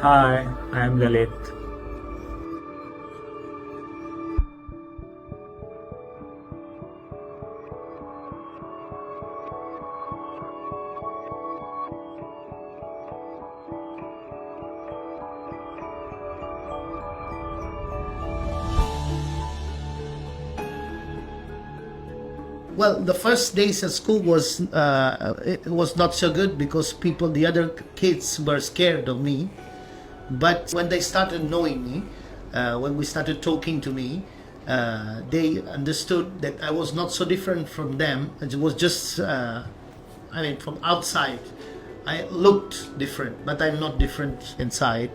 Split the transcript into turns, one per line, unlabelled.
Hi, I am Lalit.
Well, the first days at school was it was not so good because the other kids were scared of me. But when they started knowing me, when we started talking to me, they understood that I was not so different from them. It was just, from outside, I looked different, but I'm not different inside.